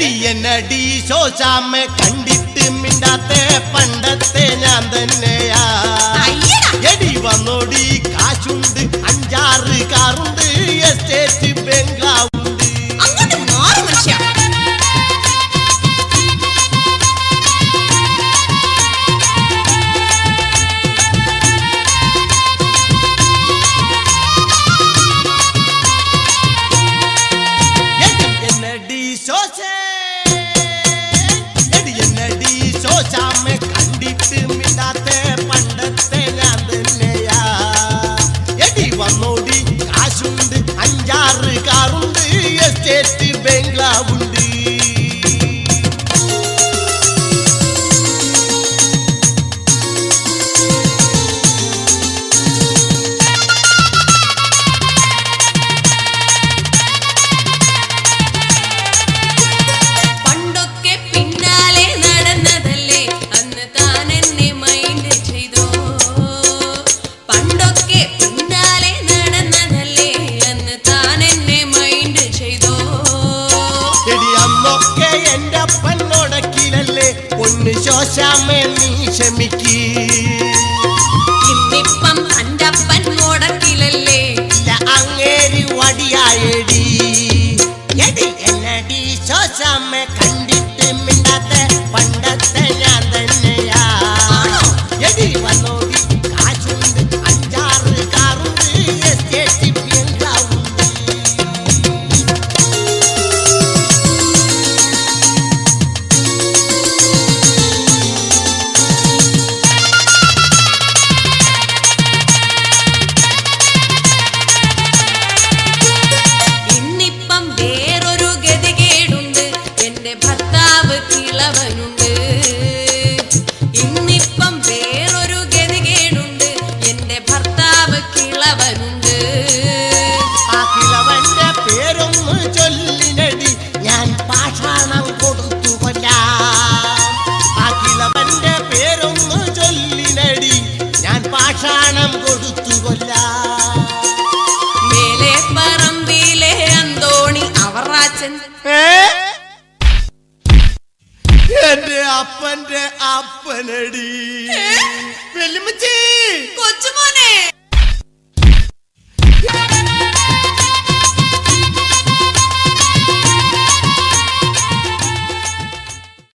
എടി ശോശാമ്മ കണ്ടിട്ട് മിണ്ടാത്തെ പണ്ടത്തെ ഞാൻ തന്നെയാ. എടി വന്നോടി കാശുണ്ട്, 5-6 കാറുണ്ട്, എസ്റ്റേറ്റ് ബംഗ്ലാവുണ്ട്. ശോശാമ്മ കണ്ടിട്ട് മിണ്ടാത്തെ പണ്ടത്തെ ഞാൻ തന്നെയാ. എടി വന്നോടി കാശുണ്ട്, 5-6 കാറുണ്ട്, എസ്റ്റേറ്റ് ബംഗ്ലാവുണ്ട്. ശോശാമ്മ നീ ക്ഷമിക്ക്. ഇന്നിപ്പം അൻ്റപ്പൻ മുടക്കിലല്ലേ അങ്ങേര് വടിയായടി. എടി എന്നടി ശോശാമ്മ കണ്ടിട്ട് മിണ്ടാത്തെ പണ്ടത്തെ ഞാൻ തന്നെയാ. എടി വന്നോടി കാശുണ്ട്, 5-6 കാറുണ്ട്, എസ്റ്റേറ്റ് ബംഗ്ലാവുണ്ട്. ഇന്നിപ്പം വേറൊരു ഗതികേടുണ്ട്, എന്റെ ഭർത്താവ് കിളവനുണ്ട്. ആ കിളവന്റെ പേരൊന്ന് ചൊല്ലിനടി, ഞാൻ പാഷാണം കൊടുത്തു കൊല്ലാം. ആ കിളവന്റെ പേരൊന്ന് ചൊല്ലിനടി, ഞാൻ പാഷാണം കൊടുത്തു കൊല്ലാം. മേലെ പറമ്പിലെ അന്തോണി അവറാച്ചൻ എന്റെ അപ്പന്റെ അപ്പനടി. വെല്ലുമ്മച്ചി കൊച്ചുമോനെ.